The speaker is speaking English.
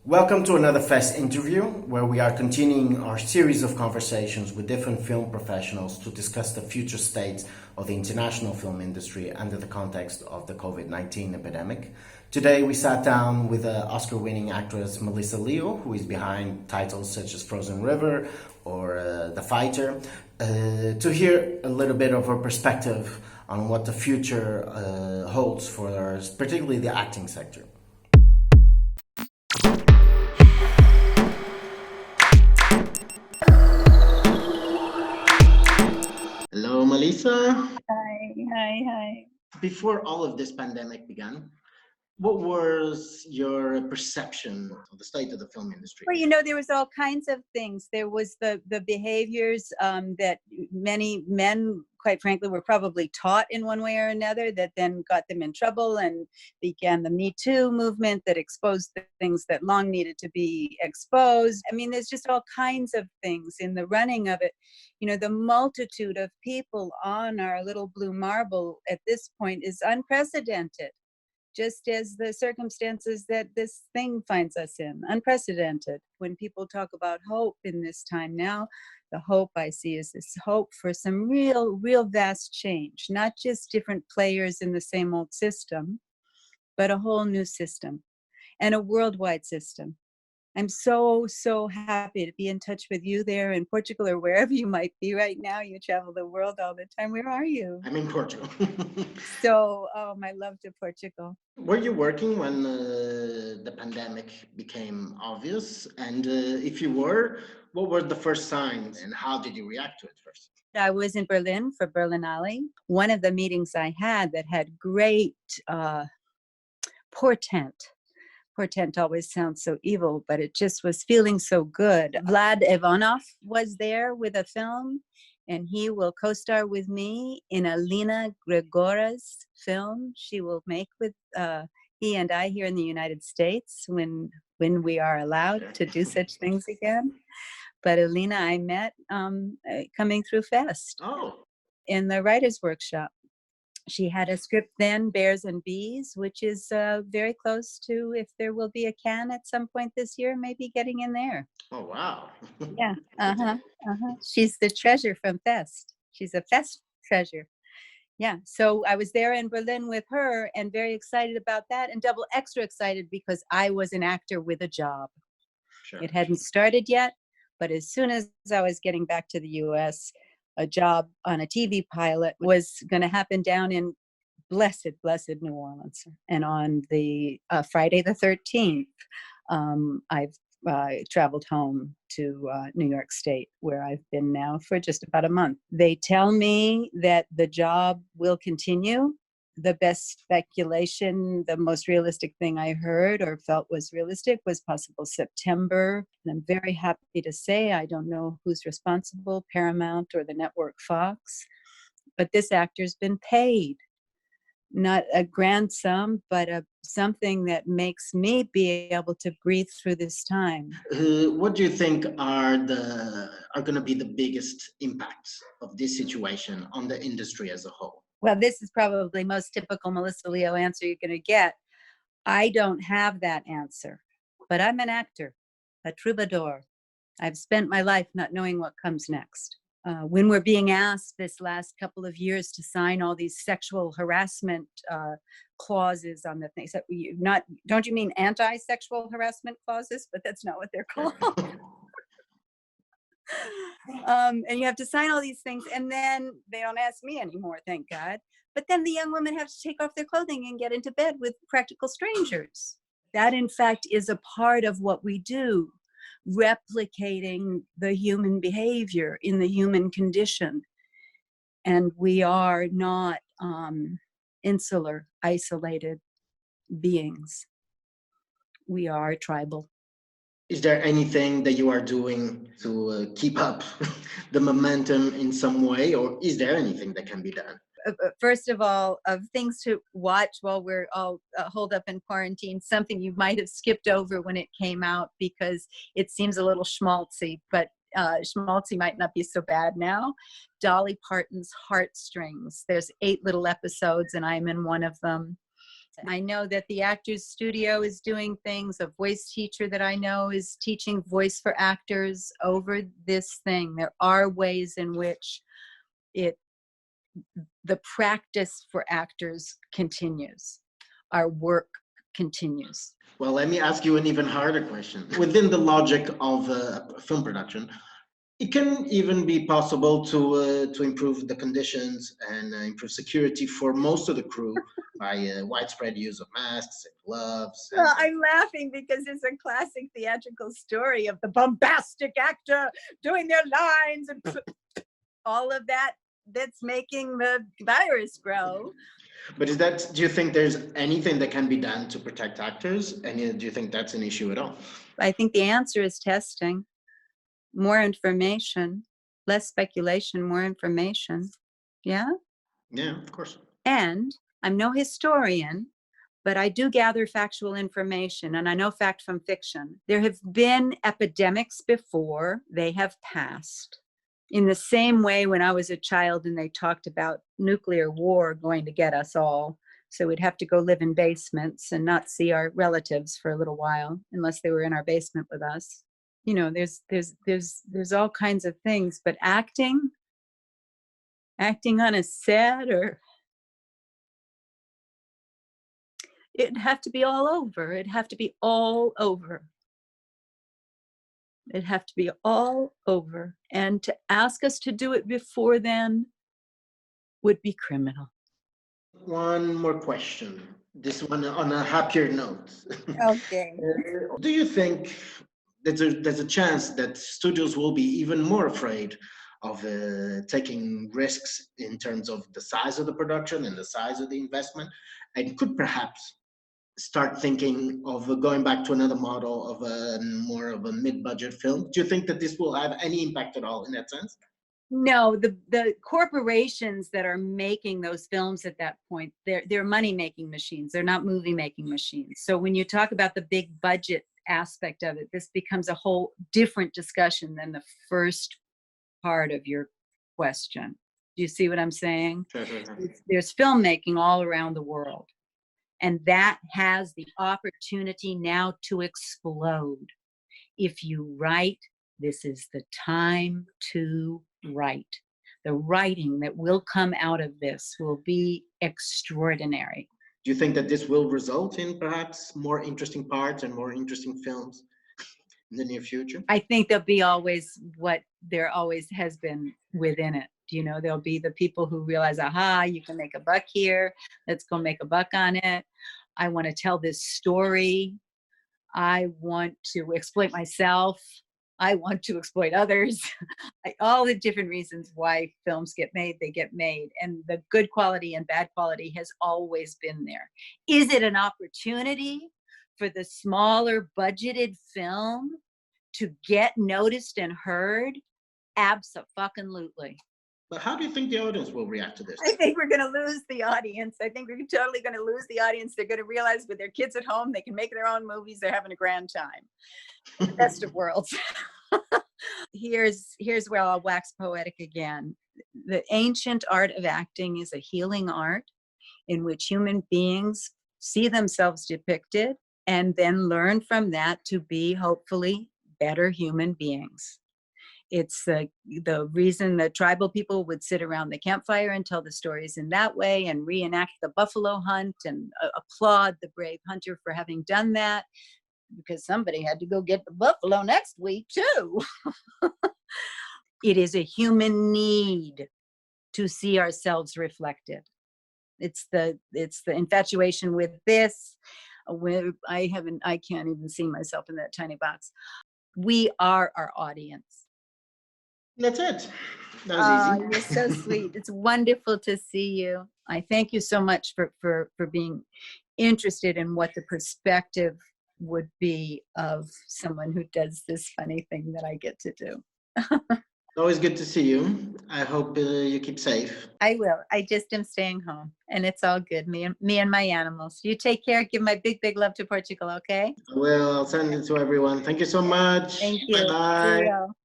Welcome to another Fest interview where we are continuing our series of conversations with different film professionals to discuss the future state of the international film industry under the context of the COVID-19 epidemic. Today we sat down with Oscar-winning actress Melissa Leo, who is behind titles such as Frozen River or The Fighter, to hear a little bit of her perspective on what the future holds for particularly the acting sector. Hello, Melissa. Hi. Before all of this pandemic began, what was your perception of the state of the film industry? Well, there was all kinds of things. There was the behaviors that many men, quite frankly, were probably taught in one way or another that then got them in trouble and began the Me Too movement that exposed the things that long needed to be exposed. I mean, there's just all kinds of things in the running of it. The multitude of people on our little blue marble at this point is unprecedented. Just as the circumstances that this thing finds us in, unprecedented. When people talk about hope in this time now, the hope I see is this hope for some real vast change, not just different players in the same old system, but a whole new system and a worldwide system. I'm so happy to be in touch with you there in Portugal or wherever you might be right now. You travel the world all the time. Where are you? I'm in Portugal. My love to Portugal. Were you working when the pandemic became obvious? And if you were, what were the first signs and how did you react to it first? I was in Berlin for Berlinale. One of the meetings I had that had great portent. Portent always sounds so evil, but it just was feeling so good. Vlad Ivanov was there with a film, and he will co-star with me in Alina Gregora's film she will make with he and I here in the United States when we are allowed to do such things again. But Alina I met coming through Fest in the writer's workshop. She had a script then, Bears and Bees, which is very close to, if there will be a Cannes at some point this year, maybe getting in there. Oh, wow. Yeah. She's the treasure from Fest. She's a Fest treasure. Yeah. So I was there in Berlin with her and very excited about that, and double extra excited because I was an actor with a job. Sure. It hadn't started yet, but as soon as I was getting back to the US, a job on a TV pilot was going to happen down in blessed New Orleans. And on the Friday the 13th, I've traveled home to New York State, where I've been now for just about a month. They tell me that the job will continue. The best speculation, the most realistic thing I heard or felt was realistic was possible September. And I'm very happy to say, I don't know who's responsible, Paramount or the network Fox, but this actor's been paid. Not a grand sum, but something that makes me be able to breathe through this time. What do you think are going to be the biggest impacts of this situation on the industry as a whole? Well, this is probably most typical Melissa Leo answer you're going to get. I don't have that answer, but I'm an actor, a troubadour. I've spent my life not knowing what comes next. When we're being asked this last couple of years to sign all these sexual harassment clauses on the things, don't you mean anti-sexual harassment clauses? But that's not what they're called. And you have to sign all these things, and then they don't ask me anymore, thank God. But then the young women have to take off their clothing and get into bed with practical strangers. That, in fact, is a part of what we do, replicating the human behavior in the human condition. And we are not insular, isolated beings. We are tribal. Is there anything that you are doing to keep up the momentum in some way, or is there anything that can be done? First of all, of things to watch while we're all holed up in quarantine, something you might have skipped over when it came out because it seems a little schmaltzy, but schmaltzy might not be so bad now. Dolly Parton's Heartstrings. There's 8 little episodes and I'm in one of them. I know that the Actors Studio is doing things. A voice teacher that I know is teaching voice for actors over this thing. There are ways in which the practice for actors continues. Our work continues. Well, let me ask you an even harder question. Within the logic of film production, it can even be possible to improve the conditions and improve security for most of the crew by widespread use of masks and gloves. Well, I'm laughing because it's a classic theatrical story of the bombastic actor doing their lines and all of that that's making the virus grow. But do you think there's anything that can be done to protect actors? And do you think that's an issue at all? I think the answer is testing, more information, less speculation, more information. Yeah? Yeah, of course. And I'm no historian, but I do gather factual information, and I know fact from fiction. There have been epidemics before, they have passed. In the same way, when I was a child and they talked about nuclear war going to get us all, so we'd have to go live in basements and not see our relatives for a little while, unless they were in our basement with us. You know, there's all kinds of things, but acting on a set, or it'd have to be all over. It'd have to be all over. It'd have to be all over. And to ask us to do it before then would be criminal. One more question. This one on a happier note. Okay. Do you think there's a chance that studios will be even more afraid of taking risks in terms of the size of the production and the size of the investment, and could perhaps start thinking of going back to another model of more of a mid-budget film? Do you think that this will have any impact at all in that sense? No, the corporations that are making those films at that point, they're money-making machines. They're not movie-making machines. So when you talk about the big budget aspect of it, this becomes a whole different discussion than the first part of your question. Do you see what I'm saying? Sure. There's filmmaking all around the world. And that has the opportunity now to explode. If you write, this is the time to write. The writing that will come out of this will be extraordinary. Do you think that this will result in perhaps more interesting parts and more interesting films in the near future? I think there'll be always what there always has been within it. You know, there'll be the people who realize, aha, you can make a buck here. Let's go make a buck on it. I want to tell this story. I want to exploit myself. I want to exploit others. All the different reasons why films get made, they get made. And the good quality and bad quality has always been there. Is it an opportunity for the smaller budgeted film to get noticed and heard? Abso-fucking-lutely. But how do you think the audience will react to this? I think we're going to lose the audience. I think we're totally going to lose the audience. They're going to realize with their kids at home, they can make their own movies. They're having a grand time. The best of worlds. Here's where I'll wax poetic again. The ancient art of acting is a healing art in which human beings see themselves depicted and then learn from that to be hopefully better human beings. It's the reason that tribal people would sit around the campfire and tell the stories in that way and reenact the buffalo hunt and applaud the brave hunter for having done that, because somebody had to go get the buffalo next week too. It is a human need to see ourselves reflected. It's the infatuation with this. I can't even see myself in that tiny box. We are our audience. That's it. That was easy. You're so sweet. It's wonderful to see you. I thank you so much for being interested in what the perspective would be of someone who does this funny thing that I get to do. Always good to see you. I hope you keep safe. I will. I just am staying home, and it's all good. Me and my animals. You take care. Give my big, big love to Portugal, okay? I will. I'll send it to everyone. Thank you so much. Thank you. Bye-bye. See you.